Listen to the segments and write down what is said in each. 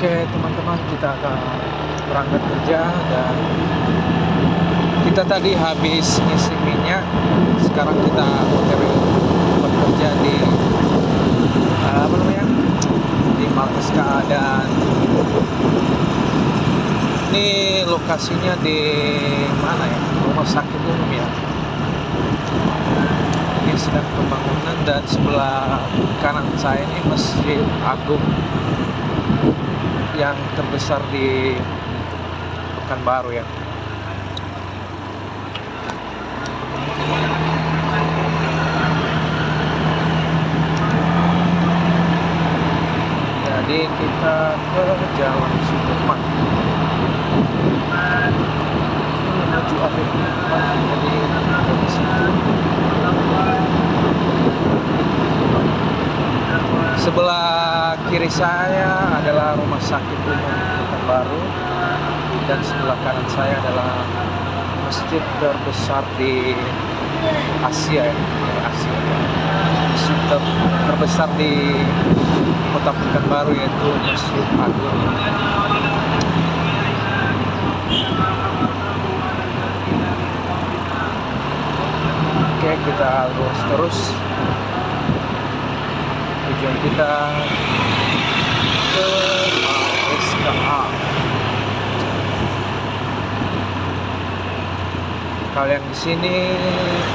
Oke teman-teman, kita akan berangkat kerja dan kita tadi habis ngisi minyak. Sekarang kita OTW bekerja di di markas KA, dan ini lokasinya di mana ya, rumah sakit umum ya. Ini sedang pembangunan, dan sebelah kanan saya ini Masjid Agung yang terbesar di Pekanbaru ya. Jadi kita ke Jalan Sudirman menuju Afif. Jadi dari situ sebelah kiri saya adalah Rumah Sakit Umum Pekanbaru, dan sebelah kanan saya adalah masjid terbesar di Asia ya, masjid terbesar di Kota Pekanbaru, yaitu Masjid Agung. Oke, kita lurus terus. Tujuan kita ke SKA. Kalian di sini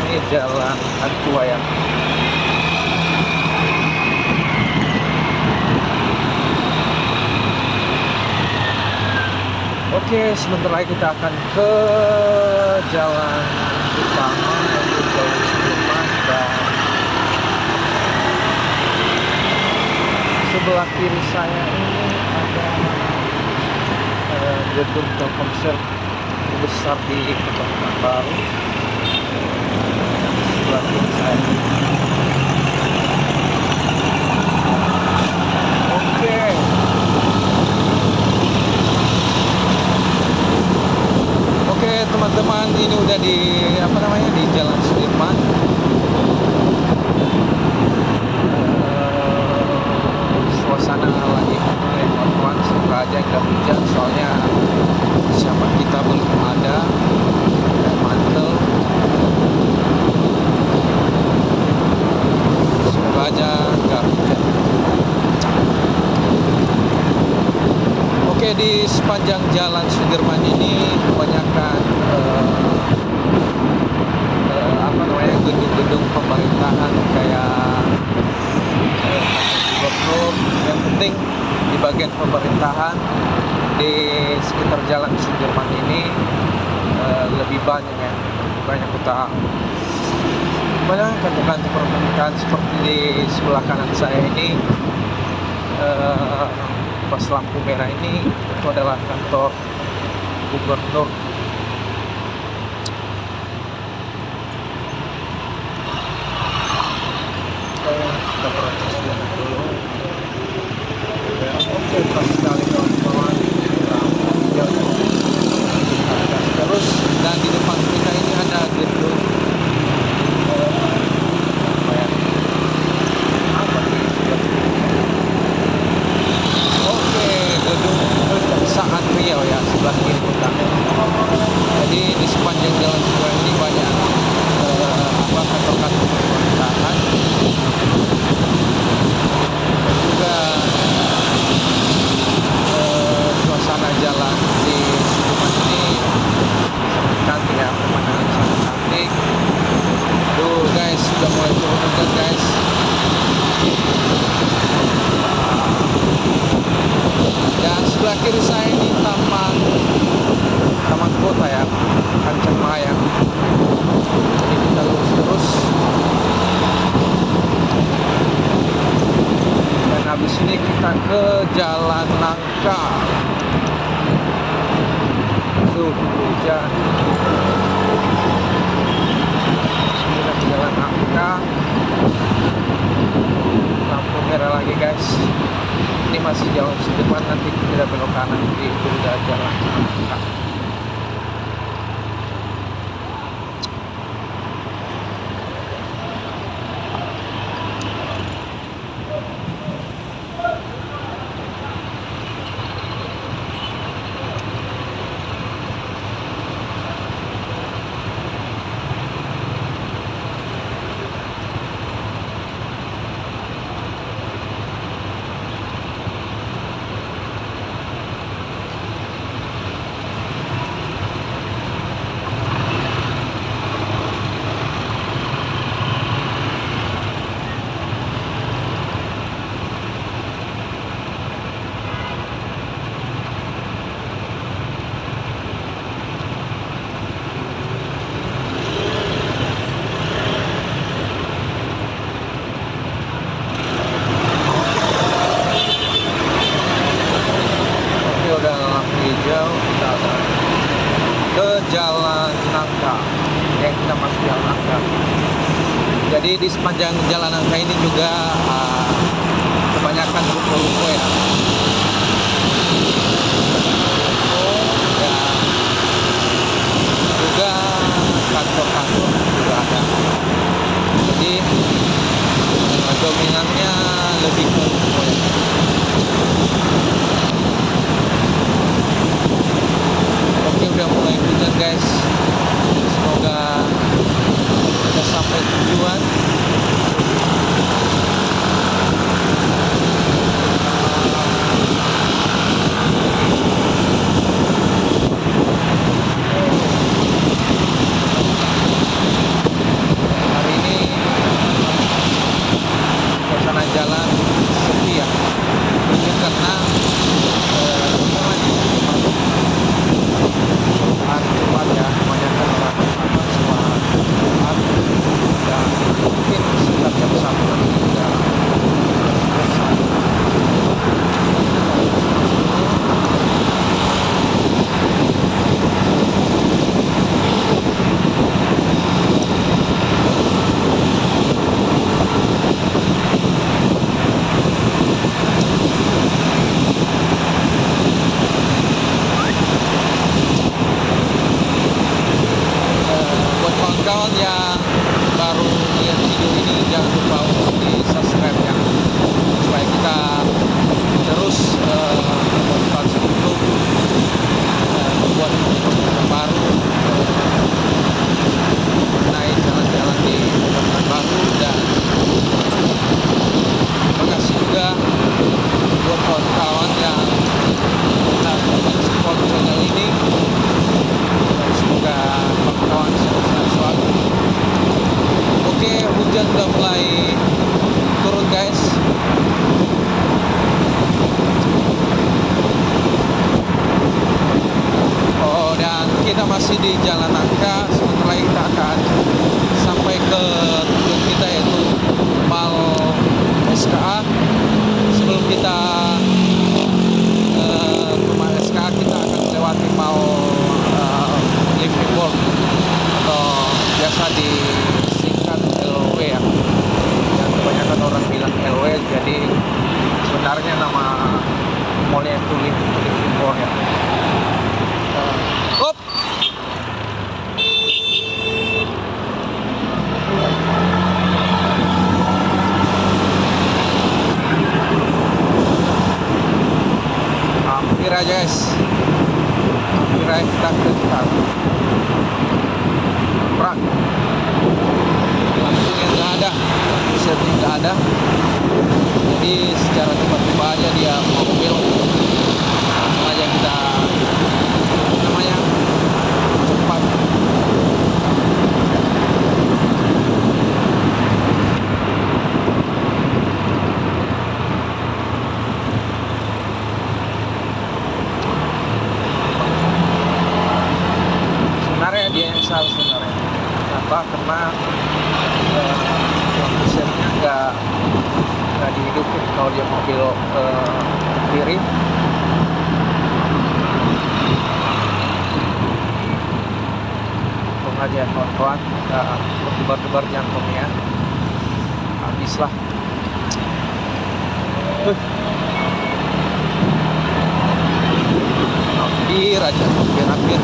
ini Jalan Antua ya. Oke, sebentar lagi kita akan ke jalan utama, yaitu Jalan Sudirman, dan sebelah kiri saya ini ada gedung Telkomsel besar di Kota Pekanbaru. Sebelah kiri saya. Oke teman-teman, ini udah di di Jalan Sudirman. Suasana lagi kawan-kawan, semoga aja nggak hujan, soalnya siapa kita belum ada mantel. Semoga aja nggak hujan. Oke, di sepanjang Jalan Sudirman ini kebanyakan gedung-gedung pemerintahan kayak gubernur. Yang penting di bagian pemerintahan di sekitar Jalan Sudirman ini lebih banyak ya, banyak kantor-kantor pemerintahan. Seperti di sebelah kanan saya ini, pas lampu merah ini, itu adalah kantor gubernur. Kita proses dulu. Oke, pas sekali kawan-kawan, terus, dan di depan kita ini ada gedung gedung Kejaksaan Riau ya, sebelah kiri kita. Jadi di sepanjang jalan Sudirman ini banyak kantor-kantor pemerintahan, dan juga suasana jalan di Sudirman ini cantik ya, pemandangan sangat cantik. Tuh guys, sudah mulai turun hujan guys. Dan sebelah kiri saya ini taman kota ya, Kancang Maya. Jadi kita lurus terus, dan habis ini kita ke Jalan Nangka. Tuh hujan. Kita ke Jalan Nangka. Lampu merah lagi guys. Ini masih Jalan Sudirman, nanti kita belok kanan, itu udah Jalan Nangka. jalan nangka. Ya, kita masuk jalan nangka. Jadi di sepanjang jalan nangka ini juga kebanyakan ruko-ruko ya. Dan juga kantor-kantor juga ada. Jadi dominannya lebih ke ruko ya. Oke, udah mulai hujan guys. Semoga kita sampai tujuan. Hari ini suasana jalan sepi ya. Mungkin karena hari Jumat ya, kebanyakan orang semua Jumat, dan mungkin sekitar jam 1 nanti juga selesai. Buat kawan-kawan yang baru lihat video ini, jangan lupa untuk di subscribe ya, supaya kita terus bermotivasi untuk membuat video terbaru, naik jalan-jalan di kota baru. Dan terima kasih juga buat kawan-kawan yang telah support channel ini. Dan semoga kawan-kawan sehat selalu. Oke, hujan udah mulai turun guys. Oh, dan kita masih di Jalan Nangka. Sebentar lagi kita akan sampai ke tujuan kita, yaitu Mall SKA. Sebelum kita ke Mall SKA, kita akan melewati Mall Living World, atau biasa disingkat LW ya. Yang kebanyakan orang bilang LW, jadi sebenarnya nama mallnya itu Living World ya. Up. Hampir aja guys, hampir aja kita ke depan. Prak, lampunya nggak ada, setnya nggak ada, jadi secara tiba-tiba aja dia mau belok. Langsung aja kita namanya cepat. Sebenarnya dia yang salah sebenarnya. Kenapa? Karena lampu setnya nggak dihidupin kalau dia mau belok ke kiri. Untung aja kawan-kawan, nggak berdebar-debar jantungnya, habislah. Hampir aja, hampir.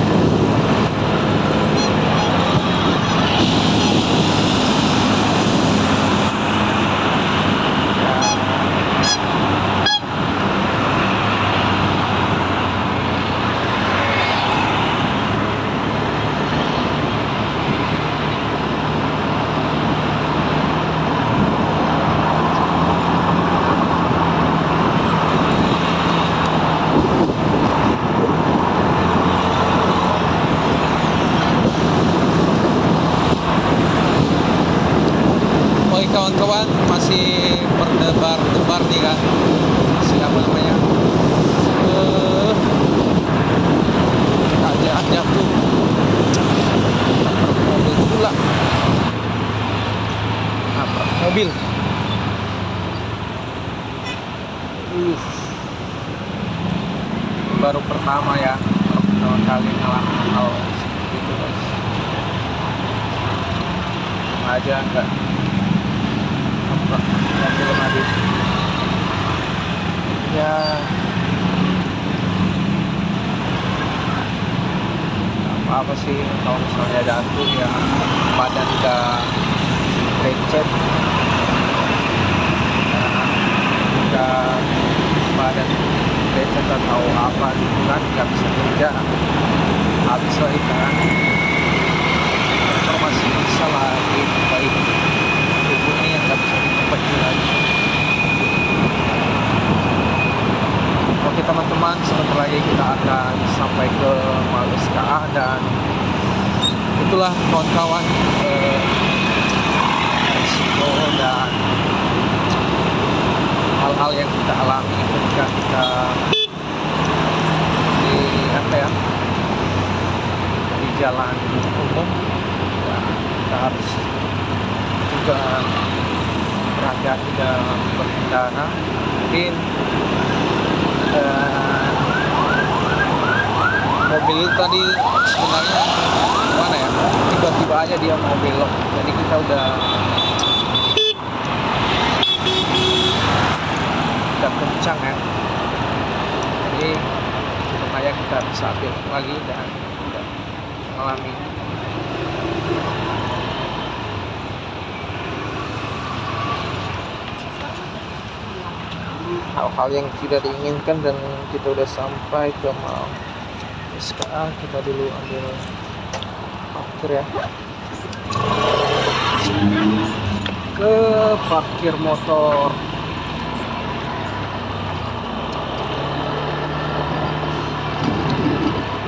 Kawan-kawan, masih berdebar-debar nih kan, masih apa namanya, aja tuh mobil pula, mobil. Baru pertama ya, pertama kali ngalamin hal seperti itu. aja, nggak film habis ya. Apa sih kalau misalnya jatuh ya badan udah lecet, udah badan lecet atau apa gitu kan, nggak bisa kerja, habis lagi kan informasi bisa lagi baik tubuhnya yang nggak bisa diperbaiki lagi. Oke teman-teman, sebentar lagi kita akan sampai ke Malska dan itulah kawan-kawan risiko dan hal-hal yang kita alami ketika kita di apa ya, di jalan umum ya, kita harus juga berhati-hati dalam berkendara. Mungkin mobil tadi sebenarnya gimana ya, tiba-tiba aja dia mau belok, jadi kita udah kencang ya, jadi supaya kita bisa belok lagi dan tidak mengalami hal-hal yang tidak diinginkan. Dan kita udah sampai ke Malska. Kita dulu ambil parkir ya, ke parkir motor.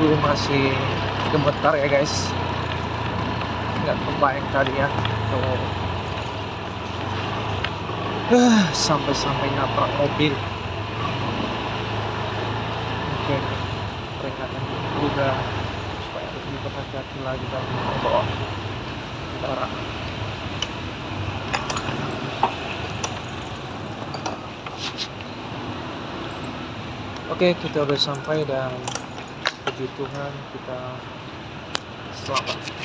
Dulu masih gemetar ya guys, nggak kebayang tadi ya tuh. Sampai nabrak mobil. Oke, peringatan udah supaya lebih berhati-hati lagi dalam membawa kendaraan. Oke, kita udah sampai dan puji Tuhan kita selamat.